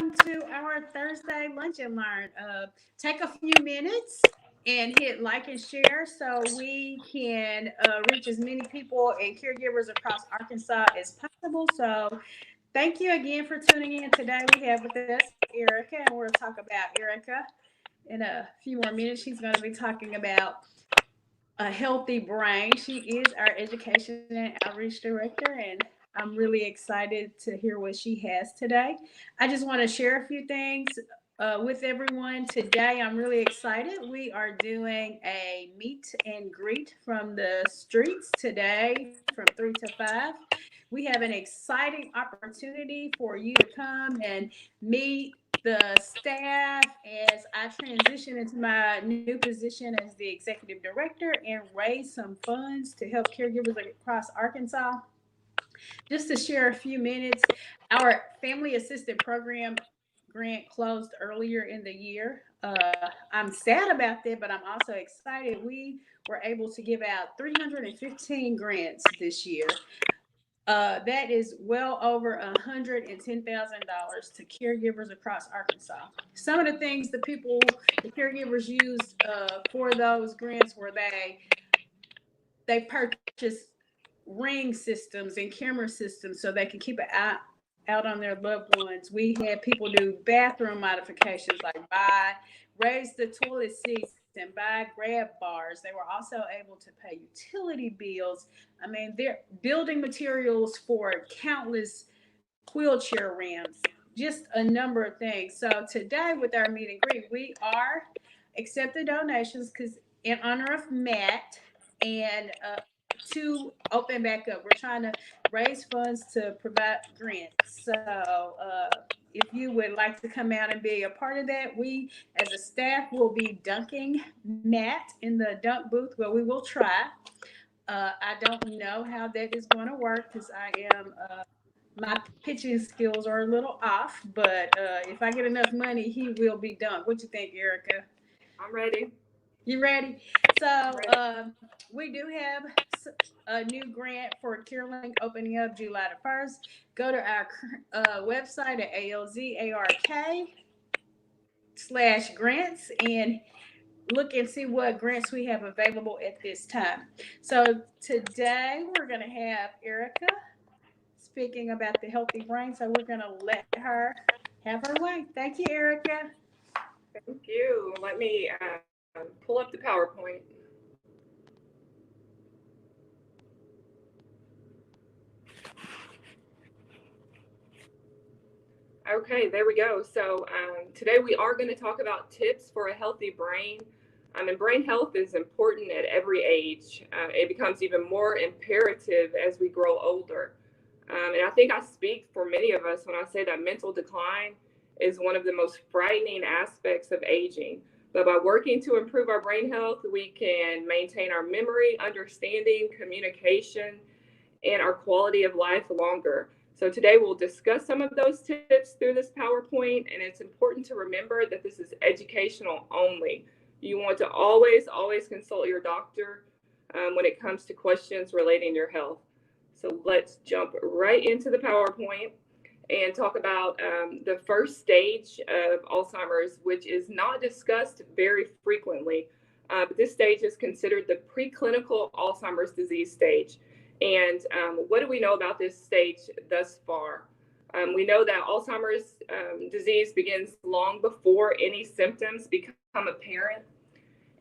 to our Thursday Lunch and Learn. Take a few minutes and hit like and share so we can reach as many people and caregivers across Arkansas as possible. So, thank you again for tuning in. Today we have with us Erica, and we'll talk about Erica in a few more minutes. She's going to be talking about a healthy brain. She is our education and outreach director, and I'm really excited to hear what she has today. I just want to share a few things with everyone today. I'm really excited. We are doing a meet and greet from the streets today from 3 to 5. We have an exciting opportunity for you to come and meet the staff as I transition into my new position as the executive director and raise some funds to help caregivers across Arkansas. Just to share a few minutes, our family assisted program grant closed earlier in the year. I'm sad about that, but I'm also excited. We were able to give out 315 grants this year. That is well over $110,000 to caregivers across Arkansas. Some of the things the caregivers used for those grants were they purchased ring systems and camera systems so they could keep an eye out on their loved ones. We had people do bathroom modifications like raise the toilet seats and buy grab bars. They were also able to pay utility bills. I mean, they're building materials for countless wheelchair ramps, just a number of things. So today with our meet and greet, we are accepting donations because in honor of Matt and to open back up. We're trying to raise funds to provide grants. So if you would like to come out and be a part of that, we as a staff will be dunking Matt in the dunk booth. Well, we will try. I don't know how that is going to work because my pitching skills are a little off, but if I get enough money, he will be done. What you think, Erica? I'm ready. You ready? So I'm ready. we do have a new grant for CareLink opening up July the 1st. Go to our website at alzark/grants and look and see what grants we have available at this time. So today we're going to have Erica speaking about the healthy brain. So we're going to let her have her way. Thank you, Erica. Thank you. Let me pull up the PowerPoint. Okay, there we go. So today we are going to talk about tips for a healthy brain. And brain health is important at every age. It becomes even more imperative as we grow older. And I think I speak for many of us when I say that mental decline is one of the most frightening aspects of aging. But by working to improve our brain health, we can maintain our memory, understanding, communication, and our quality of life longer. So today we'll discuss some of those tips through this PowerPoint, and it's important to remember that this is educational only. You want to always consult your doctor when it comes to questions relating to your health. So let's jump right into the PowerPoint and talk about the first stage of Alzheimer's, which is not discussed very frequently. But this stage is considered the preclinical Alzheimer's disease stage. And what do we know about this stage thus far? We know that Alzheimer's disease begins long before any symptoms become apparent.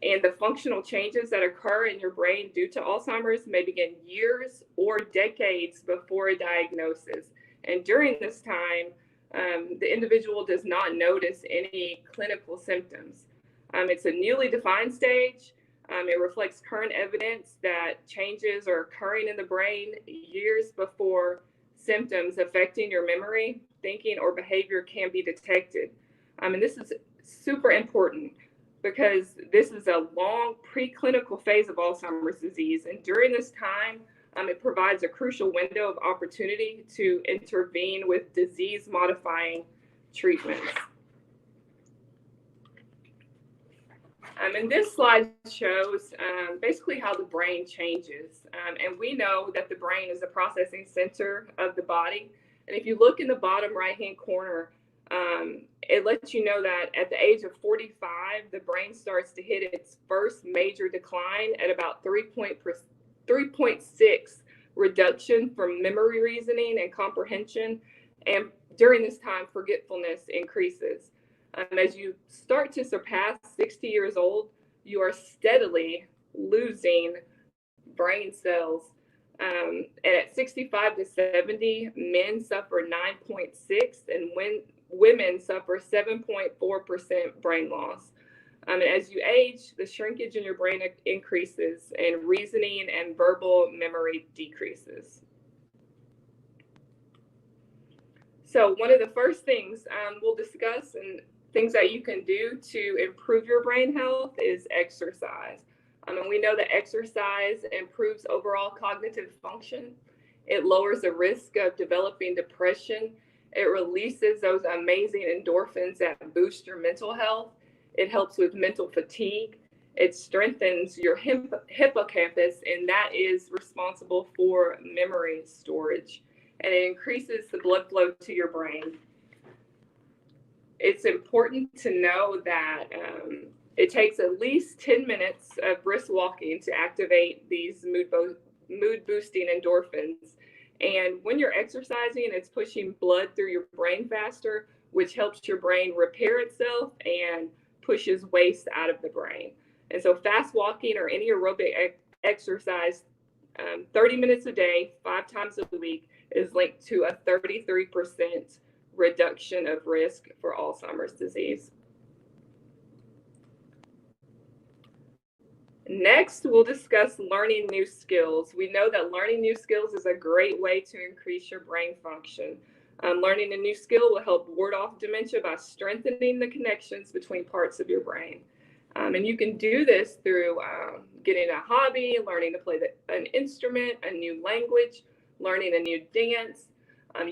And the functional changes that occur in your brain due to Alzheimer's may begin years or decades before a diagnosis. And during this time, the individual does not notice any clinical symptoms. It's a newly defined stage. It reflects current evidence that changes are occurring in the brain years before symptoms affecting your memory, thinking, or behavior can be detected. And this is super important because this is a long preclinical phase of Alzheimer's disease. And during this time, it provides a crucial window of opportunity to intervene with disease modifying treatments. And this slide shows basically how the brain changes. And we know that the brain is a processing center of the body. And if you look in the bottom right hand corner, It lets you know that at the age of 45, the brain starts to hit its first major decline at about 3.6 reduction from memory reasoning and comprehension. And during this time, forgetfulness increases. As you start to surpass 60 years old, you are steadily losing brain cells. And at 65 to 70, men suffer 9.6, and women suffer 7.4% brain loss. And as you age, the shrinkage in your brain increases, and reasoning and verbal memory decreases. So one of the first things we'll discuss and things that you can do to improve your brain health is exercise. And we know that exercise improves overall cognitive function. It lowers the risk of developing depression. It releases those amazing endorphins that boost your mental health. It helps with mental fatigue. It strengthens your hippocampus, and that is responsible for memory storage. And it increases the blood flow to your brain. It's important to know that it takes at least 10 minutes of brisk walking to activate these mood-boosting endorphins. And when you're exercising, it's pushing blood through your brain faster, which helps your brain repair itself and pushes waste out of the brain. And so fast walking or any aerobic exercise, 30 minutes a day, 5 times a week, is linked to a 33% reduction of risk for Alzheimer's disease. Next, we'll discuss learning new skills. We know that learning new skills is a great way to increase your brain function. Learning a new skill will help ward off dementia by strengthening the connections between parts of your brain. And you can do this through getting a hobby, learning to play an instrument, a new language, learning a new dance,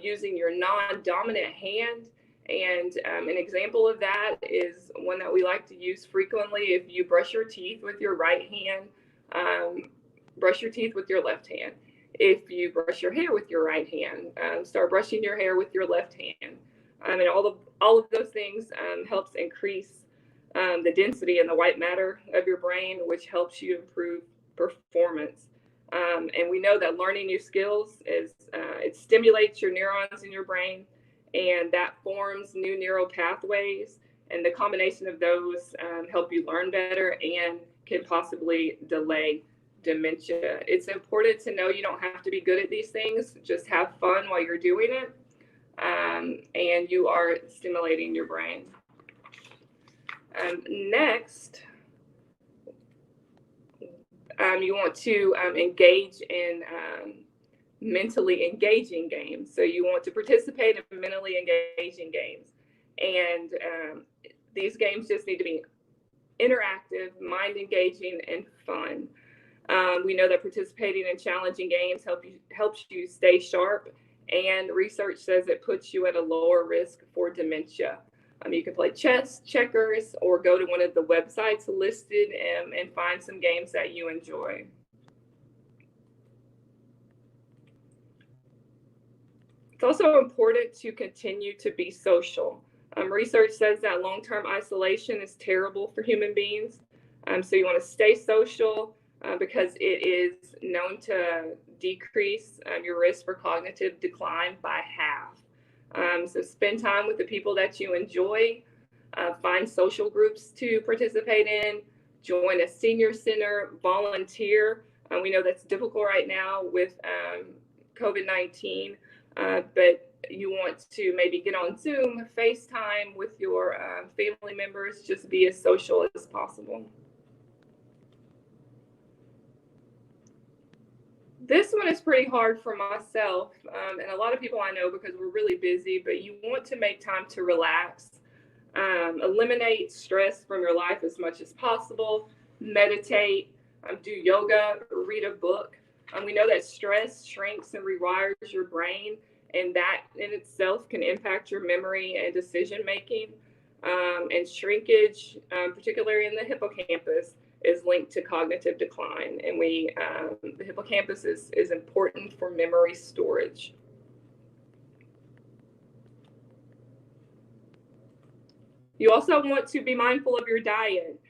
using your non-dominant hand. And an example of that is one that we like to use frequently. If you brush your teeth with your right hand, brush your teeth with your left hand. If you brush your hair with your right hand, start brushing your hair with your left hand. And all of those things helps increase the density and the white matter of your brain, which helps you improve performance. And we know that learning new skills it stimulates your neurons in your brain, and that forms new neural pathways. And the combination of those help you learn better and can possibly delay dementia. It's important to know you don't have to be good at these things. Just have fun while you're doing it, and you are stimulating your brain. Next, you want to engage in mentally engaging games. So you want to participate in mentally engaging games. And these games just need to be interactive, mind engaging, and fun. We know that participating in challenging games helps you stay sharp, and research says it puts you at a lower risk for dementia. You can play chess, checkers, or go to one of the websites listed and find some games that you enjoy. It's also important to continue to be social. Research says that long-term isolation is terrible for human beings. So you want to stay social because it is known to decrease your risk for cognitive decline by half. So spend time with the people that you enjoy, find social groups to participate in, join a senior center, volunteer. We know that's difficult right now with COVID-19, but you want to maybe get on Zoom, FaceTime with your family members, just be as social as possible. This one is pretty hard for myself and a lot of people I know because we're really busy, but you want to make time to relax, eliminate stress from your life as much as possible, meditate, do yoga, read a book. We know that stress shrinks and rewires your brain, and that in itself can impact your memory and decision making. And shrinkage, particularly in the hippocampus, is linked to cognitive decline, and the hippocampus is important for memory storage. You also want to be mindful of your diet,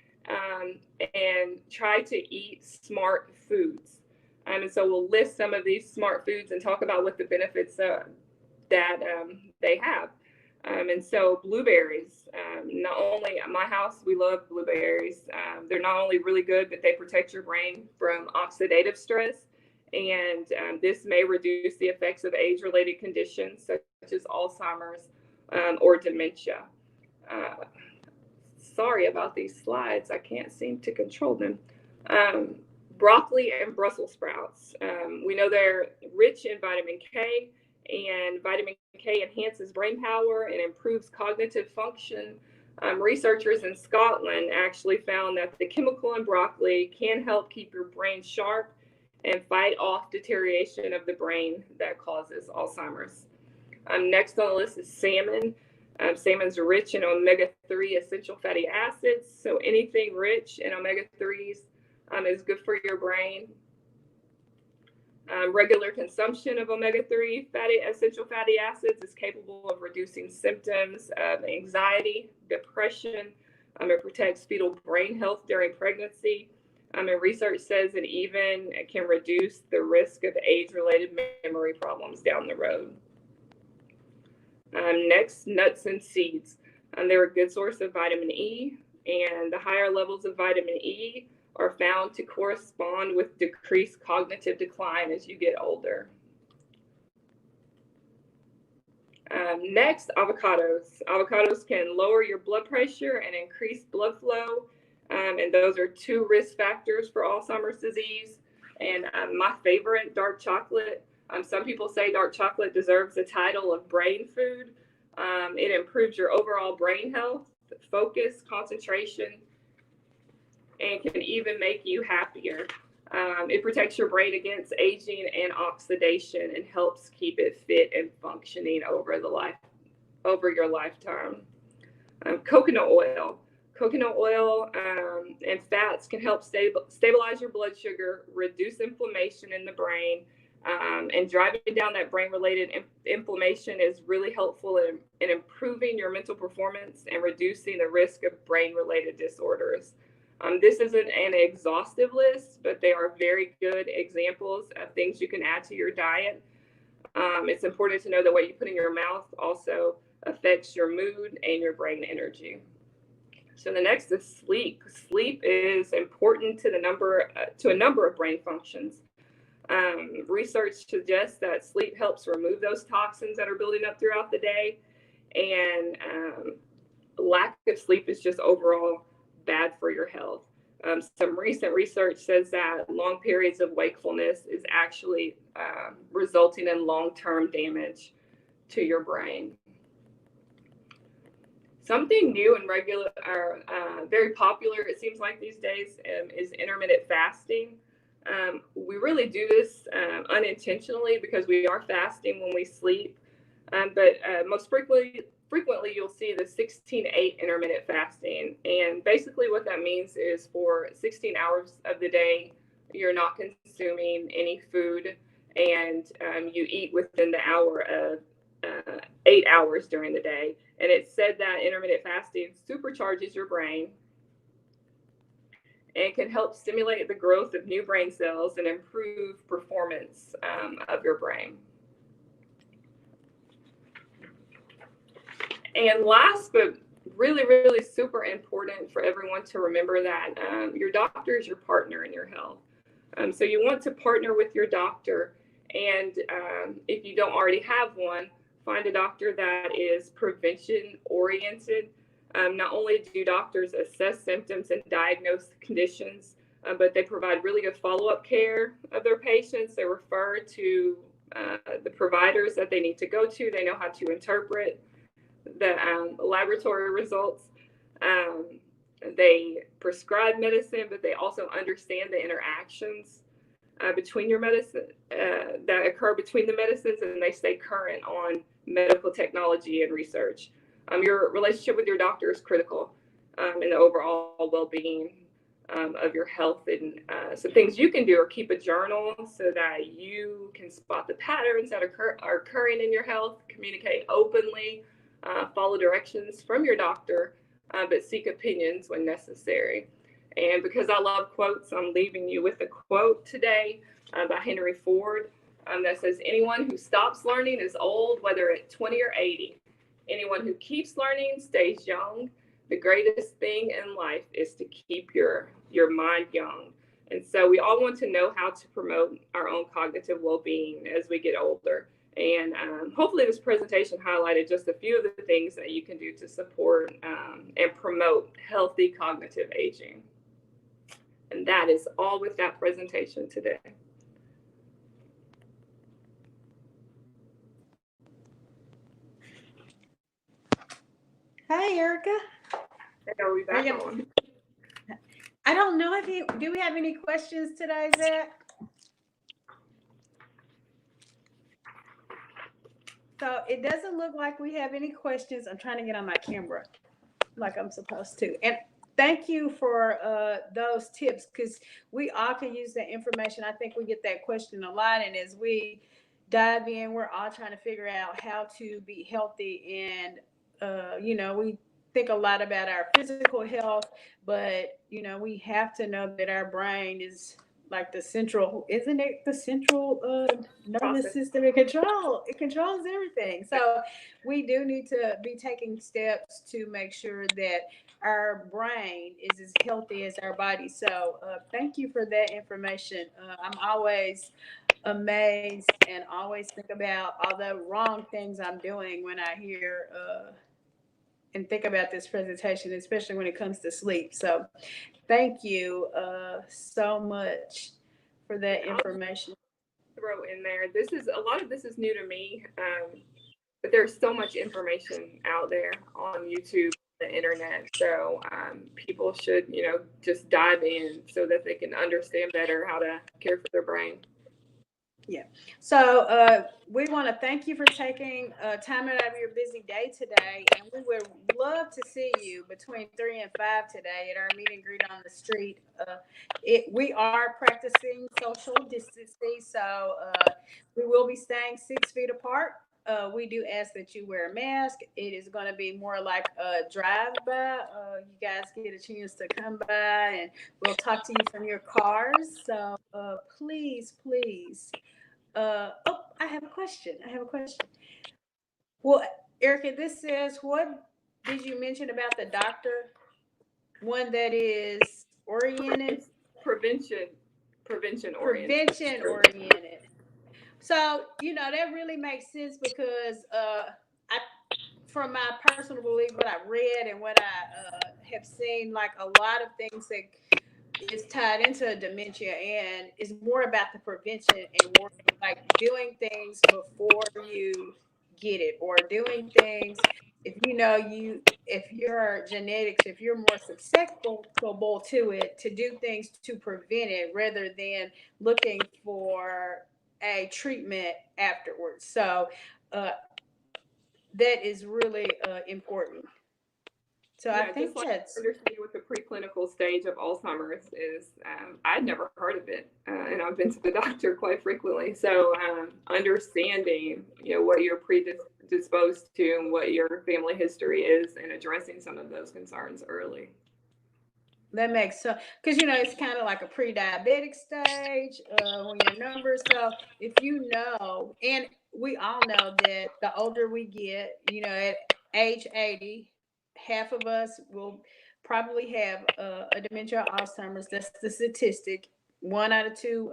and try to eat smart foods. And so we'll list some of these smart foods and talk about what the benefits that they have. And so blueberries, not only at my house, we love blueberries. They're not only really good, but they protect your brain from oxidative stress. And this may reduce the effects of age-related conditions such as Alzheimer's or dementia. Uh, Sorry about these slides. I can't seem to control them. Um, Broccoli and Brussels sprouts. We know they're rich in vitamin K, and vitamin K enhances brain power and improves cognitive function. Researchers in Scotland actually found that the chemical in broccoli can help keep your brain sharp and fight off deterioration of the brain that causes Alzheimer's. Next on the list is salmon. Salmon's rich in omega-3 essential fatty acids, so anything rich in omega-3s is good for your brain. Regular consumption of omega-3 essential fatty acids is capable of reducing symptoms of anxiety, depression. It protects fetal brain health during pregnancy. And research says it even can reduce the risk of age-related memory problems down the road. Next, nuts and seeds. They're a good source of vitamin E, and the higher levels of vitamin E are found to correspond with decreased cognitive decline as you get older. Next, avocados. Avocados can lower your blood pressure and increase blood flow, and those are two risk factors for Alzheimer's disease. And my favorite, dark chocolate. Some people say dark chocolate deserves the title of brain food. It improves your overall brain health, focus, concentration, and can even make you happier. It protects your brain against aging and oxidation and helps keep it fit and functioning over your lifetime. Coconut oil. Coconut oil and fats can help stabilize your blood sugar, reduce inflammation in the brain, and driving down that brain-related inflammation is really helpful in improving your mental performance and reducing the risk of brain-related disorders. This isn't an exhaustive list, but they are very good examples of things you can add to your diet. It's important to know that what you put in your mouth also affects your mood and your brain energy. So the next is sleep. Sleep is important to a number of brain functions. Research suggests that sleep helps remove those toxins that are building up throughout the day, and lack of sleep is just overall bad for your health. Some recent research says that long periods of wakefulness is actually resulting in long-term damage to your brain. Something new and regular, or very popular, it seems like these days, is intermittent fasting. We really do this unintentionally because we are fasting when we sleep, but most frequently you'll see the 16-8 intermittent fasting. And basically what that means is for 16 hours of the day, you're not consuming any food, and you eat within the hour of 8 hours during the day. And it's said that intermittent fasting supercharges your brain and can help stimulate the growth of new brain cells and improve performance of your brain. And last, but really, really super important for everyone to remember that your doctor is your partner in your health. So you want to partner with your doctor, and if you don't already have one, find a doctor that is prevention oriented. Not only do doctors assess symptoms and diagnose conditions, but they provide really good follow-up care of their patients. They refer to the providers that they need to go to. They know how to interpret the laboratory results. They prescribe medicine, but they also understand the interactions between your medicine that occur between the medicines, and they stay current on medical technology and research. Your relationship with your doctor is critical in the overall well-being of your health. And some things you can do are keep a journal so that you can spot the patterns that are occurring in your health, communicate openly, follow directions from your doctor but seek opinions when necessary. And because I love quotes, I'm leaving you with a quote today by Henry Ford that says, "Anyone who stops learning is old, whether at 20 or 80. Anyone who keeps learning stays young. The greatest thing in life is to keep your mind young." And so we all want to know how to promote our own cognitive well-being as we get older. And hopefully this presentation highlighted just a few of the things that you can do to support and promote healthy cognitive aging. And that is all with that presentation today. Hi, Erica. Hey, are we back on? I don't know if do we have any questions today, Zach? So it doesn't look like we have any questions. I'm trying to get on my camera like I'm supposed to. And thank you for those tips, because we all can use that information. I think we get that question a lot. And as we dive in, we're all trying to figure out how to be healthy. And, we think a lot about our physical health, but, we have to know that our brain is like the central, isn't it the central nervous system? It controls everything. So we do need to be taking steps to make sure that our brain is as healthy as our body. So thank you for that information. I'm always amazed and always think about all the wrong things I'm doing when I hear and think about this presentation, especially when it comes to sleep. So thank you so much for that information. Throw in there. A lot of this is new to me, but there's so much information out there on YouTube, the internet. So people should, just dive in so that they can understand better how to care for their brain. Yeah. So we want to thank you for taking time out of your busy day today. And we would love to see you between 3 and 5 today at our meet and greet on the street. We are practicing social distancing. So we will be staying 6 feet apart. We do ask that you wear a mask. It is going to be more like a drive-by. You guys get a chance to come by and we'll talk to you from your cars. So please, please. I have a question. Well, Erica, this says, what did you mention about the doctor? One that is oriented? Prevention oriented. Prevention oriented. So, that really makes sense because I, from my personal belief, what I read and what I have seen, like a lot of things that is tied into dementia, and it's more about the prevention and more like doing things before you get it, or doing things if your genetics, if you're more susceptible to it, to do things to prevent it rather than looking for a treatment afterwards. So that is really important. So yeah, I think just like that's understanding what the preclinical stage of Alzheimer's is. I'd never heard of it, and I've been to the doctor quite frequently. So understanding, what you're predisposed to and what your family history is, and addressing some of those concerns early. that makes so, because it's kind of like a pre-diabetic stage when your numbers. So if and we all know that the older we get, at age 80, half of us will probably have a dementia or Alzheimer's. That's the statistic. 1 out of 2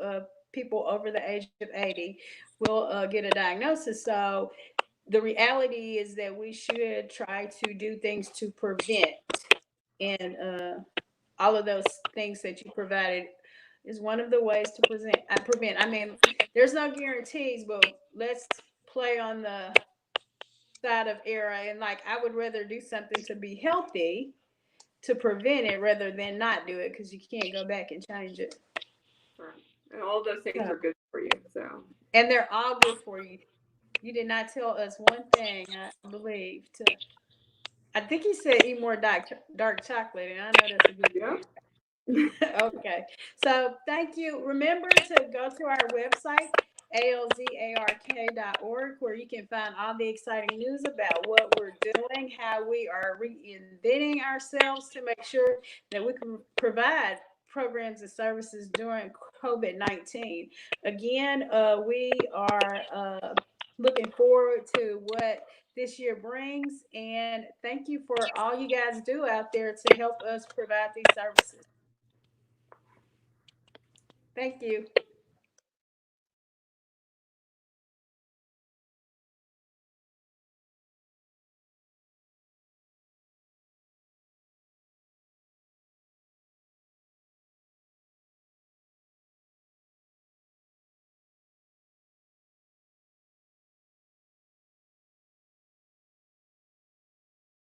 people over the age of 80 will get a diagnosis. So the reality is that we should try to do things to prevent, and all of those things that you provided is one of the ways to prevent. I mean, there's no guarantees, but let's play on the side of error. And like, I would rather do something to be healthy to prevent it rather than not do it, because you can't go back and change it. Right. And all of those things are good for you. So. And they're all good for you. You did not tell us one thing, I believe. I think you said eat more dark chocolate, and I know that's a good thing. Okay. So thank you. Remember to go to our website alzark.org, where you can find all the exciting news about what we're doing, how we are reinventing ourselves to make sure that we can provide programs and services during COVID-19. Again, we are looking forward to what this year brings, and thank you for all you guys do out there to help us provide these services. Thank you.